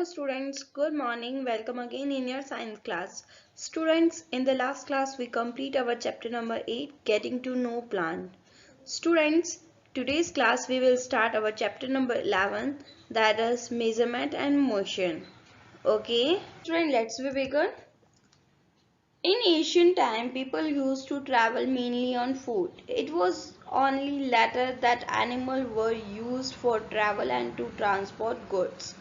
Hello students, good morning. Welcome again in your science class. Students, in the last class we complete our chapter number 8, Getting to Know Plant. Students, today's class we will start our chapter number 11, that is Measurement and Motion. Okay, students, let's begin. In ancient time, people used to travel mainly on foot. It was only later that animals were used for travel and to transport goods.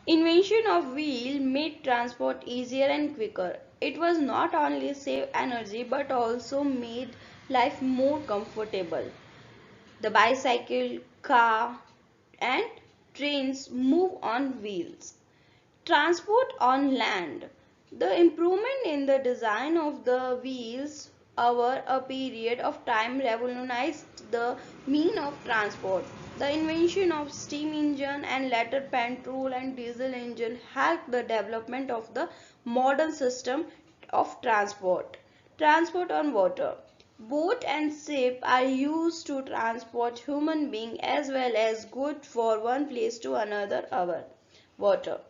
Invention of wheel made transport easier and quicker. It was not only save energy but also made life more comfortable. The bicycle, car and trains move on wheels. Transport on land. The improvement in the design of the wheels over a period of time revolutionized the mean of transport. The invention of steam engine and later petrol and diesel engine helped the development of the modern system of transport. Transport on water. Boat and ship are used to transport human beings as well as goods from one place to another over water.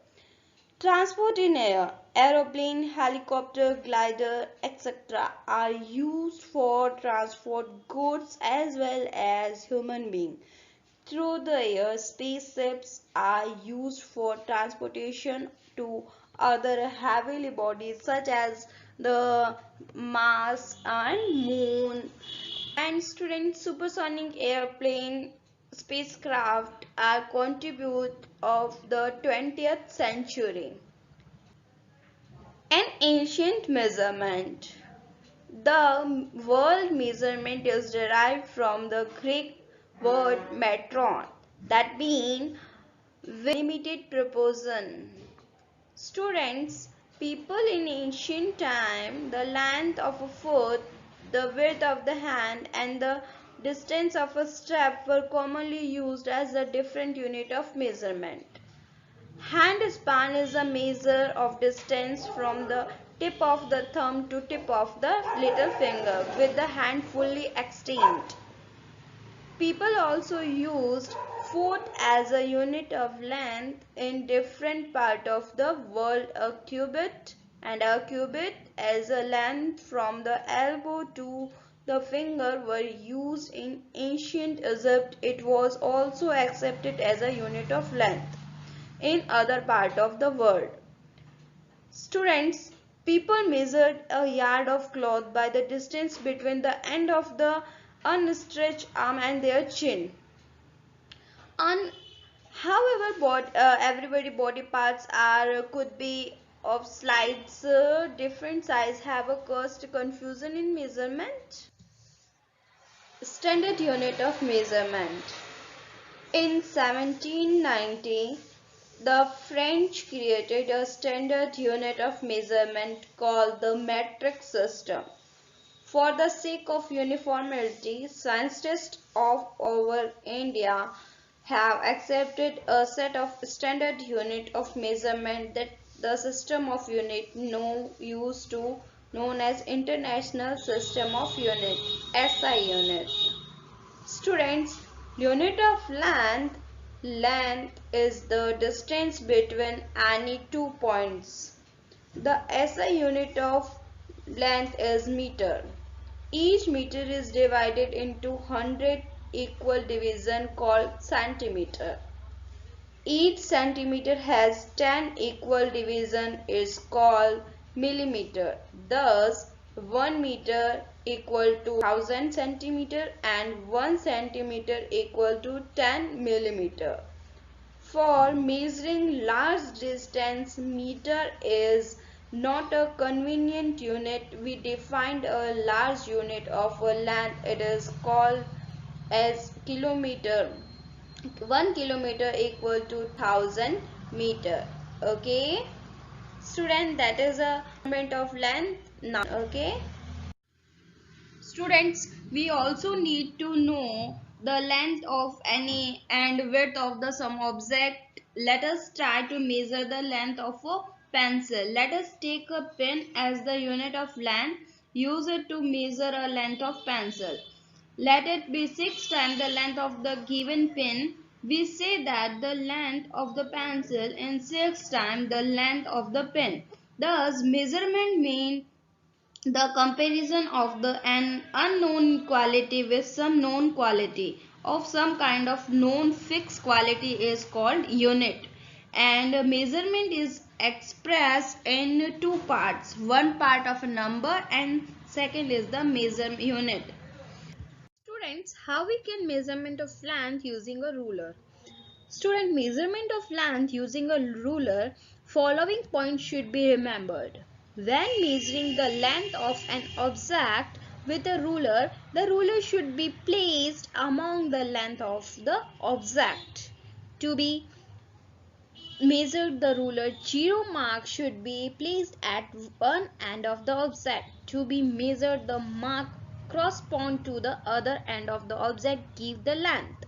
Transport in air, aeroplane, helicopter, glider, etc. are used for transport goods as well as human beings. Through the air, spaceships are used for transportation to other heavenly bodies such as the Mars and Moon. And students, supersonic airplane spacecraft are contribute of the 20th century. An ancient measurement. The word measurement is derived from the Greek word metron, that means limited proportion. Students, people in ancient time, the length of a foot, the width of the hand and the distance of a step were commonly used as a different unit of measurement. Hand span is a measure of distance from the tip of the thumb to tip of the little finger with the hand fully extended. People also used foot as a unit of length in different parts of the world. A cubit as a length from the elbow to the finger were used in ancient Egypt. It was also accepted as a unit of length in other parts of the world. Students, people measured a yard of cloth by the distance between the end of the unstretched arm and their chin. However, everybody body parts are could be of slides different size have a caused confusion in measurement. Standard unit of measurement. In 1790, the French created a standard unit of measurement called the metric system. For the sake of uniformity, scientists of over India have accepted a set of standard unit of measurement that the system of unit used to known as International System of Unit SI unit. Students, unit of length. Length is the distance between any 2 points. The SI unit of length is meter. Each meter is divided into 100 equal divisions called centimeter. Each centimeter has 10 equal divisions is called millimeter. Thus, 1 meter equal to 1000 centimeter and 1 centimeter equal to 10 millimeter. For measuring large distance, meter is not a convenient unit. We defined a large unit of a length. It is called as kilometer. 1 kilometer equal to 1000 meter. Okay, student, that is a measurement of length. Now, okay. Students, we also need to know the length of any and width of the some object. Let us try to measure the length of a pencil. Let us take a pen as the unit of length. Use it to measure a length of pencil. Let it be 6 times the length of the given pen. We say that the length of the pencil is 6 times the length of the pen. Thus, measurement means the comparison of an unknown quality with some known quality of some kind of known fixed quality is called unit. And measurement is expressed in two parts. One part of a number and second is the measure unit. Students, how we can measurement of length using a ruler? Student, measurement of length using a ruler, following points should be remembered. When measuring the length of an object with a ruler, the ruler should be placed among the length of the object. To be measured, the ruler 0 mark should be placed at one end of the object. To be measured, the mark correspond to the other end of the object give the length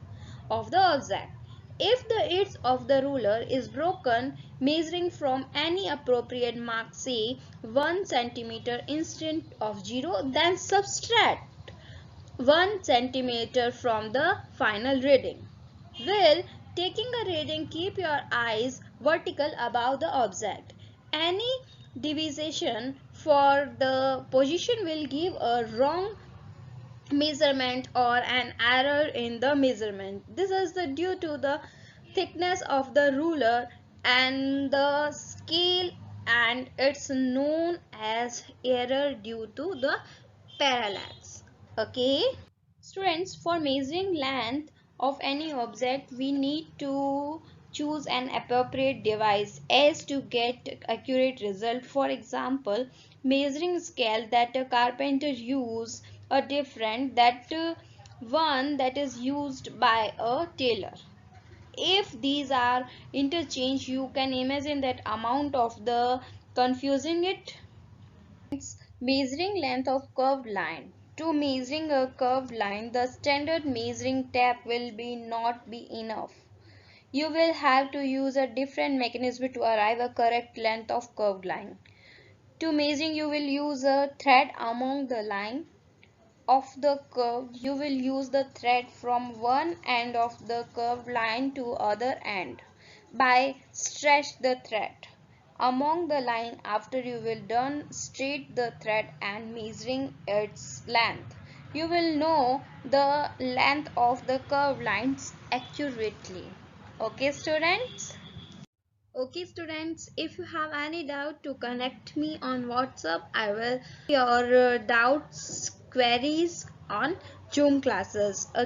of the object. If the edge of the ruler is broken, measuring from any appropriate mark, say 1 centimeter instead of 0, then subtract 1 centimeter from the final reading. While taking a reading, keep your eyes vertical above the object. Any deviation for the position will give a wrong measurement or an error in the measurement. This is due to the thickness of the ruler and the scale, and it's known as error due to the parallax. Okay, students, for measuring length of any object we need to choose an appropriate device as to get accurate result. For example, measuring scale that a carpenter use are different that one that is used by a tailor. If these are interchanged, you can imagine that amount of the confusing it. Measuring length of curved line. To measuring a curved line, the standard measuring tape will not be enough. You will have to use a different mechanism to arrive a correct length of curved line. To measuring, you will use a thread among the line of the curve. You will use the thread from one end of the curved line to other end by stretch the thread along the line. After you will done, straight the thread and measuring its length. You will know the length of the curved lines accurately. Okay, students? Okay, students, if you have any doubt, to connect me on WhatsApp. I will your doubts, queries on Zoom classes. Okay.